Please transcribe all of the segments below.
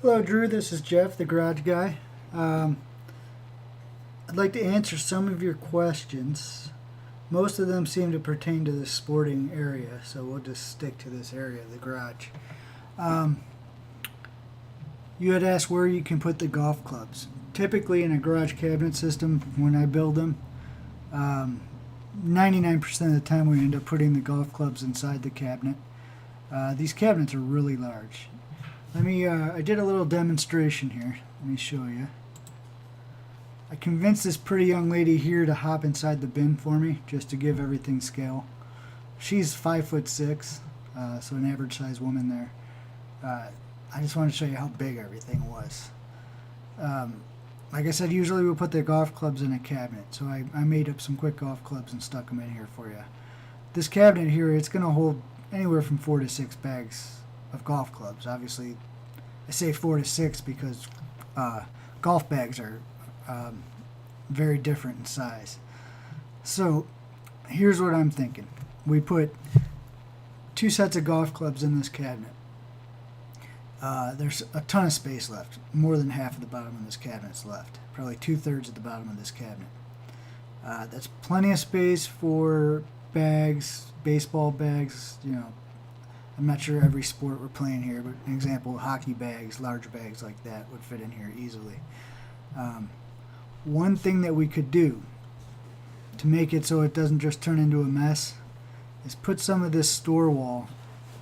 Hello, Drew. This is Jeff, the garage guy. I'd like to answer some of your questions. Most of them seem to pertain to the sporting area, so we'll just stick to this area, the garage. Um, you had asked where you can put the golf clubs. Typically, in a garage cabinet system, when I build them, um, 99% of the time we end up putting the golf clubs inside the cabinet. These cabinets are really large. I did a little demonstration here. Let me show you. I convinced this pretty young lady here to hop inside the bin for me, just to give everything scale. She's 5'6", so an average size woman there. I just want to show you how big everything was. Like I said, usually we'll put the golf clubs in a cabinet, so I made up some quick golf clubs and stuck them in here for you. This cabinet here, it's going to hold anywhere from 4 to 6 bags of golf clubs. Obviously, I say 4 to 6 because golf bags are very different in size. So here's what I'm thinking. We put 2 sets of golf clubs in this cabinet. There's a ton of space left. More than half of the bottom of this cabinet's left. Probably 2/3 of the bottom of this cabinet. That's plenty of space for bags, baseball bags. I'm not sure every sport we're playing here, but an example, hockey bags, large bags like that would fit in here easily. One thing that we could do to make it so it doesn't just turn into a mess is put some of this store wall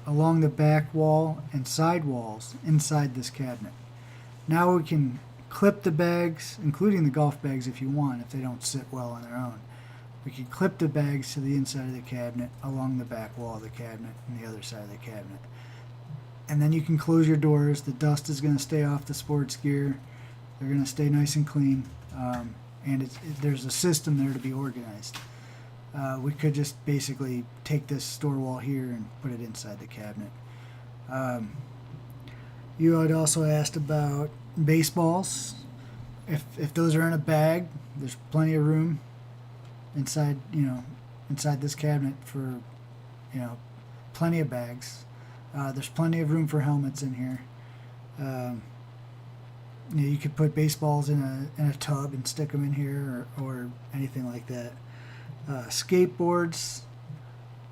along the back wall and side walls inside this cabinet. Now we can clip the bags, including the golf bags if you want, if they don't sit well on their own. We can clip the bags to the inside of the cabinet along the back wall of the cabinet and the other side of the cabinet. And then you can close your doors. The dust is going to stay off the sports gear. They're going to stay nice and clean. And there's a system there to be organized. We could just basically take this store wall here and put it inside the cabinet. You had also asked about baseballs. If those are in a bag, there's plenty of room inside this cabinet for plenty of bags. There's plenty of room for helmets in here. You could put baseballs in a tub and stick them in here, or anything like that. Skateboards.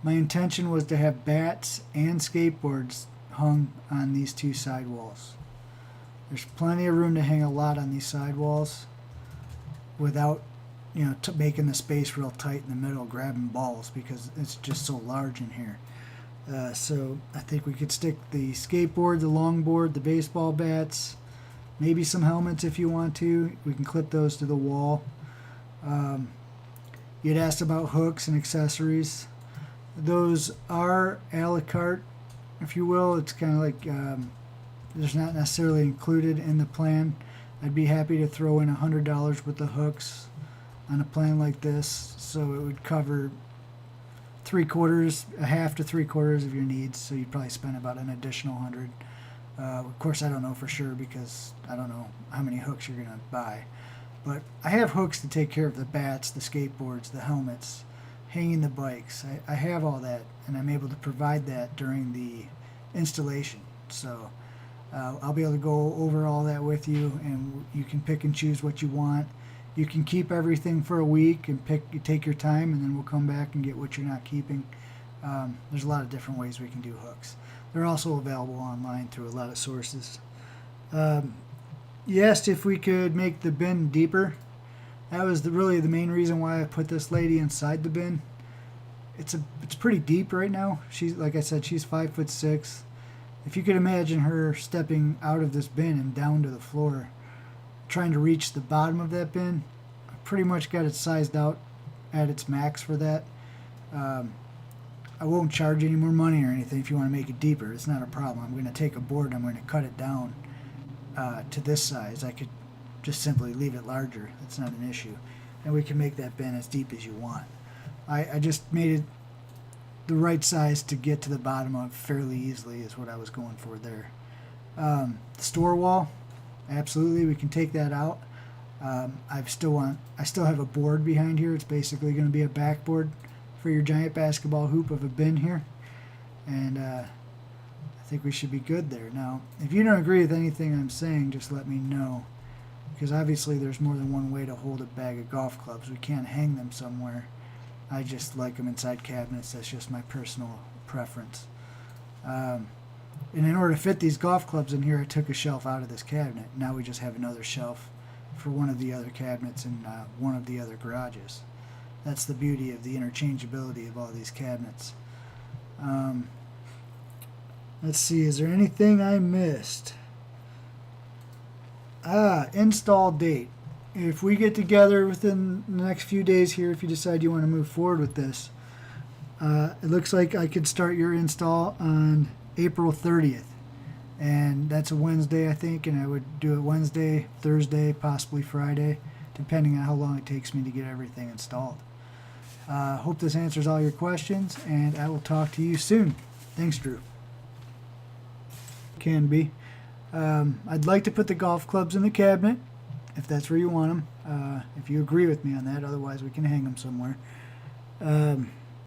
My intention was to have bats and skateboards hung on these 2 side walls. There's plenty of room to hang a lot on these side walls without making the space real tight in the middle, grabbing balls, because it's just so large in here. So I think we could stick the skateboard, the longboard, the baseball bats, maybe some helmets if you want to. We can clip those to the wall. You'd asked about hooks and accessories. Those are a la carte, if you will. It's kind of like there's not necessarily included in the plan. I'd be happy to throw in $100 with the hooks on a plan like this, so it would cover a half to 3/4 of your needs. So you'd probably spend about an additional 100. Of course, I don't know for sure because I don't know how many hooks you're gonna buy. But I have hooks to take care of the bats, the skateboards, the helmets, hanging the bikes. I have all that, and I'm able to provide that during the installation. So I'll be able to go over all that with you, and you can pick and choose what you want. You can keep everything for a week and take your time, and then we'll come back and get what you're not keeping. There's a lot of different ways we can do hooks. They're also available online through a lot of sources. You asked if we could make the bin deeper. That was really the main reason why I put this lady inside the bin. It's pretty deep right now. Like I said, she's 5'6". If you could imagine her stepping out of this bin and down to the floor, trying to reach the bottom of that bin, I pretty much got it sized out at its max for that. I won't charge any more money or anything if you want to make it deeper. It's not a problem. I'm going to take a board and I'm going to cut it down to this size. I could just simply leave it larger. That's not an issue. And we can make that bin as deep as you want. I just made it the right size to get to the bottom of fairly easily is what I was going for there. The store wall, absolutely, we can take that out. I still have a board behind here. It's basically going to be a backboard for your giant basketball hoop of a bin here. And I think we should be good there. Now, if you don't agree with anything I'm saying, just let me know. Because obviously there's more than one way to hold a bag of golf clubs. We can't hang them somewhere. I just like them inside cabinets. That's just my personal preference. And in order to fit these golf clubs in here, I took a shelf out of this cabinet. Now we just have another shelf for one of the other cabinets in one of the other garages. That's the beauty of the interchangeability of all these cabinets. Let's see, is there anything I missed? Install date. If we get together within the next few days here, if you decide you want to move forward with this, it looks like I could start your install on April 30th. And that's a Wednesday, I think, and I would do it Wednesday, Thursday, possibly Friday, depending on how long it takes me to get everything installed. Hope this answers all your questions, and I will talk to you soon. Thanks, Drew. Can be. I'd like to put the golf clubs in the cabinet, if that's where you want them. If you agree with me on that, otherwise we can hang them somewhere.